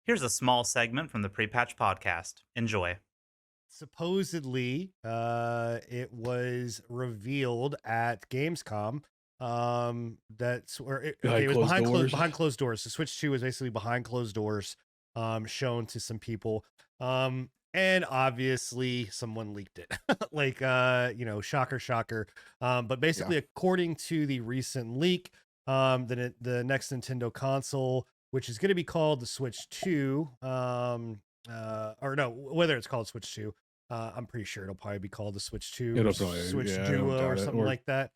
Here's a small segment from the Pre-Patch Podcast. Enjoy. Supposedly, it was revealed at Gamescom. That's where okay, Behind it was closed doors. behind closed doors. The Switch 2 was basically behind closed doors, shown to some people. And obviously someone leaked it. Like shocker, shocker. But basically, according to the recent leak, the next Nintendo console, which is going to be called the Switch 2, or no, whether it's called Switch 2, I'm pretty sure it'll probably be called the Switch 2 or It'll probably, Switch yeah, I don't Duo or doubt it. something like that.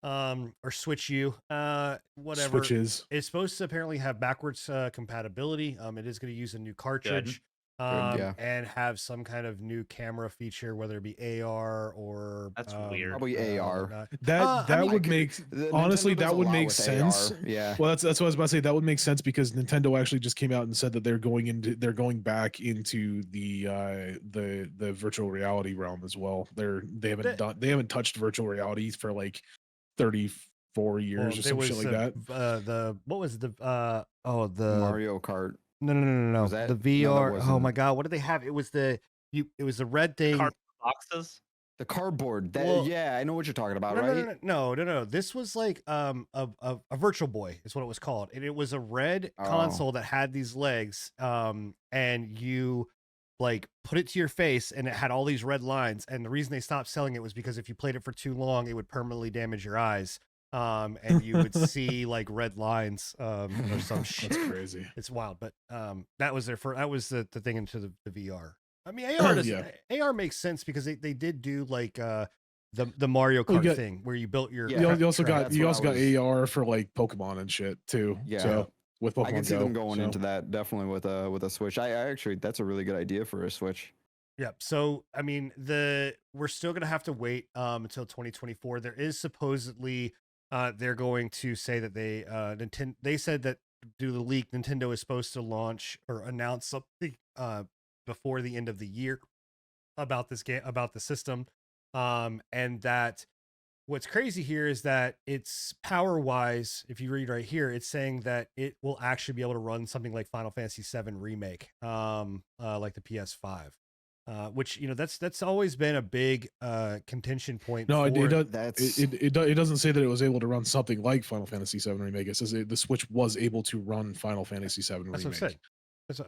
Or Switch U, whatever. Switches. It's supposed to apparently have backwards compatibility. It is going to use a new cartridge. Yeah. And have some kind of new camera feature, whether it be AR or That's weird. Probably AR. That would make honestly that would make sense. AR. Yeah. Well, that's what I was about to say. That would make sense because Nintendo actually just came out and said that they're going back into the virtual reality realm as well. They haven't touched virtual reality for like 34 years or some shit like that. What was the Mario Kart. No. Was that- The no, that VR. Oh wasn't- my god, what did they have? It was the red thing. Cardboard boxes. The cardboard. Well, yeah, I know what you're talking about, no, right? No. This was like a Virtual Boy is what it was called, and it was a red console that had these legs. And you like put it to your face, and it had all these red lines. And the reason they stopped selling it was because if you played it for too long, it would permanently damage your eyes. And you would see like red lines, or some shit. That's crazy. It's wild, but that was the thing into the VR. I mean, AR doesn't. AR makes sense because they did do like the Mario Kart thing where you built your. You also got was... AR for like Pokemon and shit too. Yeah. So with Pokemon I can see Go, them going into that definitely with a Switch. I actually that's a really good idea for a Switch. Yep. So I mean, we're still gonna have to wait until 2024. There is supposedly they're going to say that they said that due to the leak, Nintendo is supposed to launch or announce something before the end of the year about this game, about the system. And that what's crazy here is that it's power wise, if you read right here, it's saying that it will actually be able to run something like Final Fantasy VII Remake, like the PS5. Which that's always been a big contention point. No, it doesn't say that it was able to run something like Final Fantasy VII Remake. It says the Switch was able to run Final Fantasy VII Remake. That's what I said.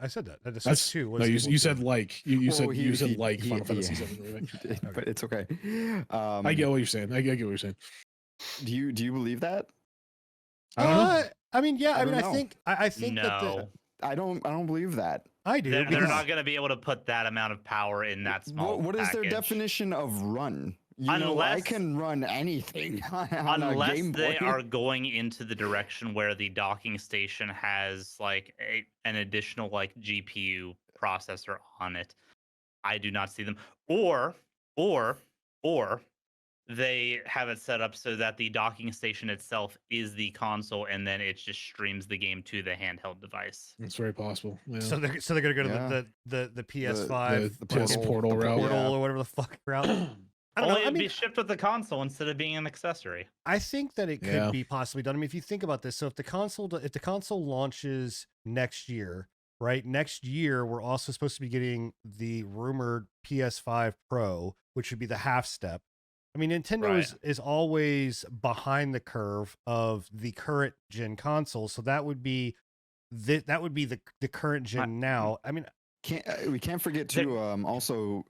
I said that. The Switch 2 was. No, you said to. like you said like Final Fantasy VII Remake. But it's okay. I get what you're saying. I get what you're saying. Do you believe that? I don't know. I mean, yeah. I don't think No. that I don't believe that. I do. They're because- not going to be able to put that amount of power in that small What is their package. definition of run? You know, I can run anything on a Unless Game they Boy. are going into the direction where the docking station has like an additional like GPU processor on it, I do not see them. Or they have it set up so that the docking station itself is the console, and then it just streams the game to the handheld device. It's very possible. Yeah. So they're gonna go to the PS5 the PS Portal route, or whatever the fuck route. I don't know. It'd be shipped with the console instead of being an accessory. I think that it could be possibly done. I mean, if you think about this, so if the console launches next year, right? Next year, we're also supposed to be getting the rumored PS5 Pro, which would be the half step. I mean, Nintendo is always behind the curve of the current gen console, so that would be the current gen now. I mean, we can't forget to also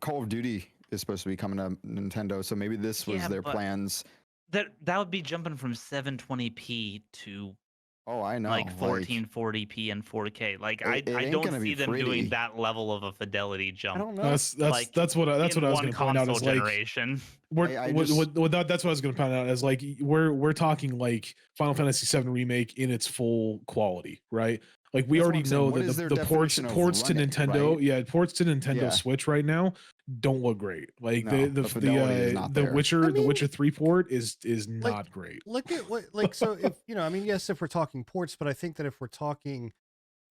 Call of Duty is supposed to be coming to Nintendo, so maybe this was their plans. That would be jumping from 720p to I know, like 1440p and 4K. Like I don't see them doing that level of a fidelity jump. I don't know. That's what I was going to point out. Is generation. Like that's what I was going to point out is like we're talking like Final Fantasy VII Remake in its full quality, right? Like we already know that the ports to Nintendo, right? Ports to Nintendo Switch right now don't look great. Like the Witcher 3 port is not great. Look at what so if I mean, yes, if we're talking ports, but I think that if we're talking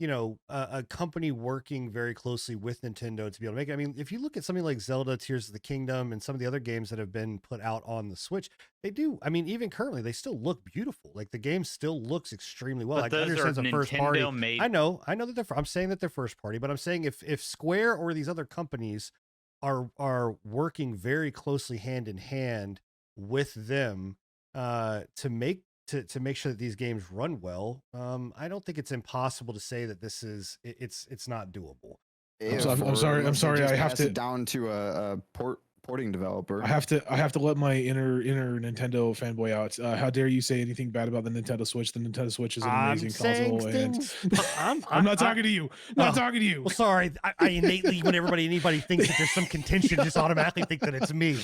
a company working very closely with Nintendo to be able to make it. I mean, if you look at something like Zelda Tears of the Kingdom and some of the other games that have been put out on the Switch, they do. I mean, even currently, they still look beautiful. Like the game still looks extremely well. But I those are understand it's a first party. Nintendo made. I know that I'm saying that they're first party, but I'm saying if Square or these other companies are working very closely hand in hand with them to make sure that these games run well, I don't think it's impossible to say that it's not doable. I'm sorry. I have to down to a porting developer. I have to let my inner Nintendo fanboy out. How dare you say anything bad about the Nintendo Switch? The Nintendo Switch is an amazing console. I'm not talking to you. Not talking to you. Well, sorry. I innately, when anybody thinks that there's some contention, just automatically think that it's me.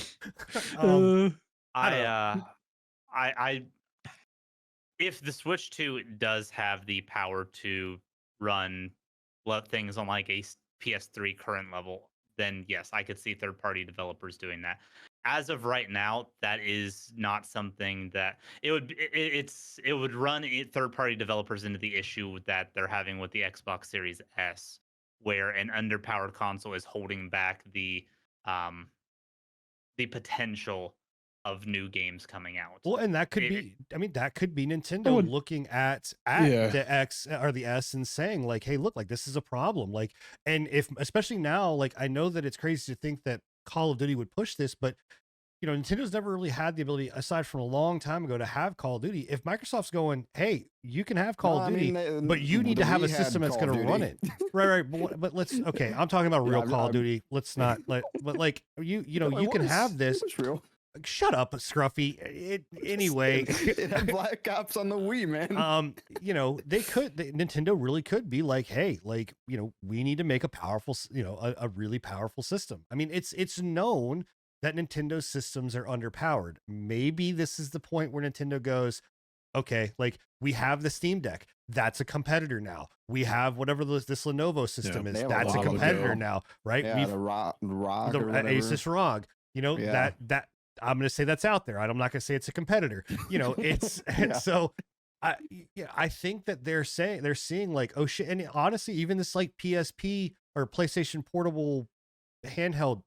If the Switch 2 does have the power to run things on like a PS3 current level, then yes, I could see third-party developers doing that. As of right now, that is not something that it would run third-party developers into the issue that they're having with the Xbox Series S, where an underpowered console is holding back the potential of new games coming out. Well, and that could be, I mean, that could be Nintendo looking at the X or the S and saying like, hey, look, like this is a problem. Like, and especially now, like, I know that it's crazy to think that Call of Duty would push this, but Nintendo's never really had the ability, aside from a long time ago, to have Call of Duty. If Microsoft's going, hey, you can have Call of Duty, but you need to have a system that's going to run it. Right. But okay, I'm talking about real Call of Duty. Let's not but like you can have this. It's real. Shut up, Scruffy. Anyway, it had Black Ops on the Wii, man. Nintendo really could be like, hey, like, we need to make a powerful, a really powerful system. I mean, it's known that Nintendo systems are underpowered. Maybe this is the point where Nintendo goes, okay, like we have the Steam Deck. That's a competitor now. We have whatever this Lenovo system is. That's a competitor now, right? Yeah, the ROG or whatever. Asus ROG. That I'm going to say that's out there. I'm not going to say it's a competitor. It's so I think that they're seeing like, oh shit. And honestly, even this like PSP or PlayStation Portable handheld,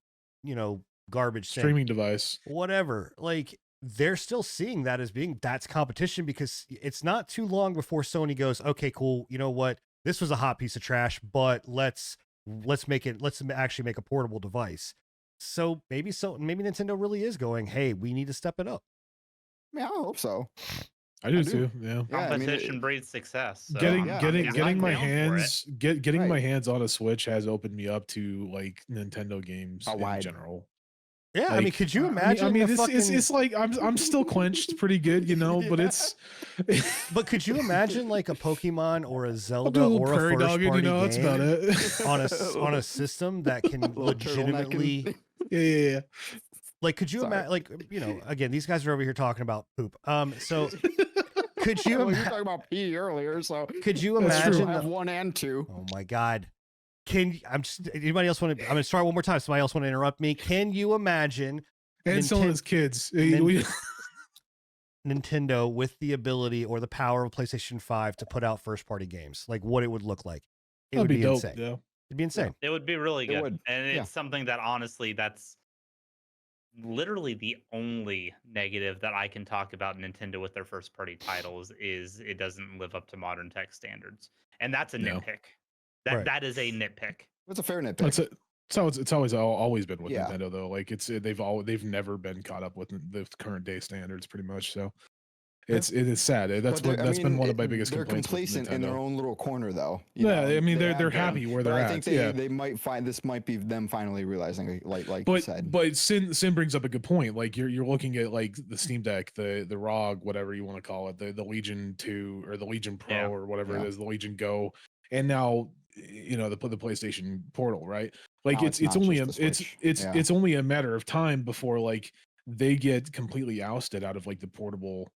garbage streaming device, whatever, like they're still seeing that as that's competition, because it's not too long before Sony goes, okay, cool. You know what? This was a hot piece of trash, but let's actually make a portable device. So maybe Nintendo really is going, hey, we need to step it up. Yeah, I hope so. I do too. Yeah. Competition breeds success. So getting my hands my hands on a Switch has opened me up to like Nintendo games in general. Yeah, like, I mean, could you imagine? I mean, it's like I'm still quenched pretty good, but it's. But could you imagine like a Pokemon or a Zelda or a first party game that's about it. on a system that can legitimately. Yeah. Like, could you imagine? Like, again, these guys are over here talking about poop. So. Could you? Well, you were talking about pee earlier, so could you imagine? I have 1 and 2. Oh my god. Anybody else want to? I'm going to start one more time. Somebody else want to interrupt me? Can you imagine? And some of his kids. Nintendo with the ability or the power of PlayStation 5 to put out first party games, like what it would look like. It would be dope, insane. Yeah. It'd be insane. It would be really good. And it's Yeah. something that honestly, that's literally the only negative that I can talk about Nintendo with their first party titles is it doesn't live up to modern tech standards. And that's a nitpick. That is a nitpick. It's a fair nitpick. It's always been with Nintendo though. Like they've never been caught up with the current day standards pretty much. So it is sad. That's been one of my biggest complaints. They're complacent in their own little corner though. I mean they're happy where they're at. I think they might find this might be them finally realizing like you said. But Sin brings up a good point. Like you're looking at like the Steam Deck, the ROG, whatever you want to call it, the Legion 2 or the Legion Pro or whatever it is, the Legion Go, and now the PlayStation Portal, right? Like it's only a matter of time before like they get completely ousted out of like the portable.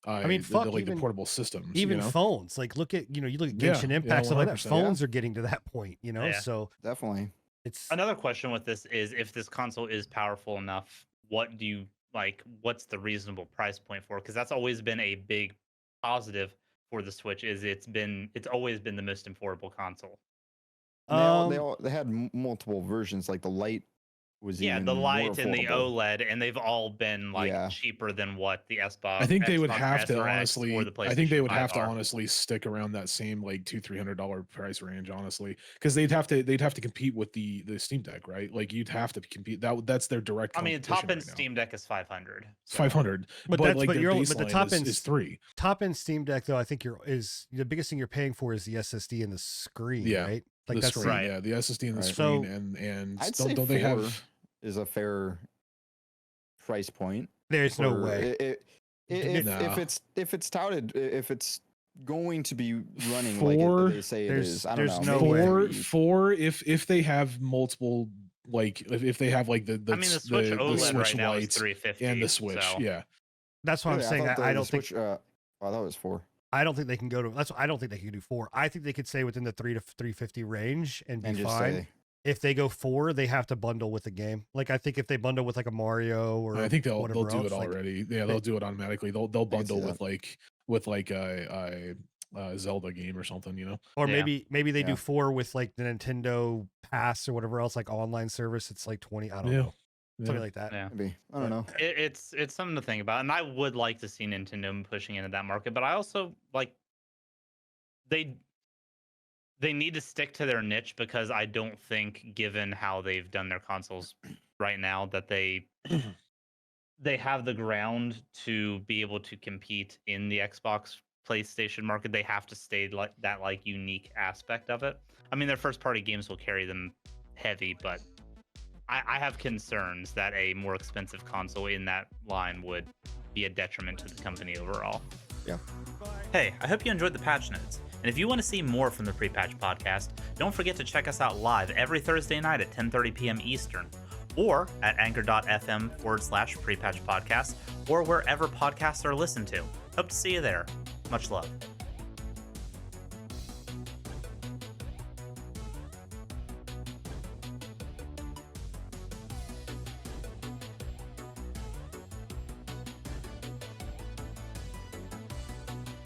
The portable systems, even phones. Like look at you look at Genshin Impact, stuff like that. Phones are getting to that point, So definitely. It's another question with this is if this console is powerful enough, what do you like? What's the reasonable price point for? Because that's always been a big positive for the Switch is it's always been the most affordable console. They had multiple versions, like the Lite was even the more Lite and the affordable. OLED, and they've all been like cheaper than what the Xbox. I think they would Xbox have to S or X honestly. or the I think they PlayStation would have 5 to are. honestly stick around that same like $200-$300 price range, honestly, because they'd have to compete with the Steam Deck, right? Like you'd have to compete. That's their direct. I mean, the top end right Steam Deck is 500. It's 500, But like the baseline top end is 3. Top end Steam Deck though, I think the biggest thing you're paying for is the SSD and the screen, right? Like the that's screen, right. yeah, the SSD and the Right. screen, So, and I'd don't say they 4 have? is a fair price point. There's no way. If it's touted, if it's going to be running 4, like they say it is, I don't there's know. no way. 4 if they have multiple, like if they have like the I mean, the Switch OLED Switch right now is Lite 350 and the Switch, so. yeah. That's what I'm saying. I don't think. I thought it was 4. I don't think they can go to. I don't think they can do 4. I think they could stay within the 3 to 350 range and be fine. If they go 4, they have to bundle with the game. Like I think if they bundle with like a Mario or I think they'll do else, it already. Yeah, they'll do it automatically. They'll bundle with like a Zelda game or something, you know. Or maybe they do 4 with like the Nintendo Pass or whatever else, like online service. It's like 20. I don't know. Something like that. Yeah. Maybe. I don't know. It's something to think about, and I would like to see Nintendo pushing into that market, but I also like they need to stick to their niche because I don't think, given how they've done their consoles right now, that they have the ground to be able to compete in the Xbox PlayStation market. They have to stay like that unique aspect of it. I mean, their first party games will carry them heavy, but I have concerns that a more expensive console in that line would be a detriment to the company overall. Yeah. Hey, I hope you enjoyed the patch notes. And if you want to see more from the Pre-Patch Podcast, don't forget to check us out live every Thursday night at 10:30 p.m. Eastern, or at anchor.fm/Pre-Patch Podcast, or wherever podcasts are listened to. Hope to see you there. Much love.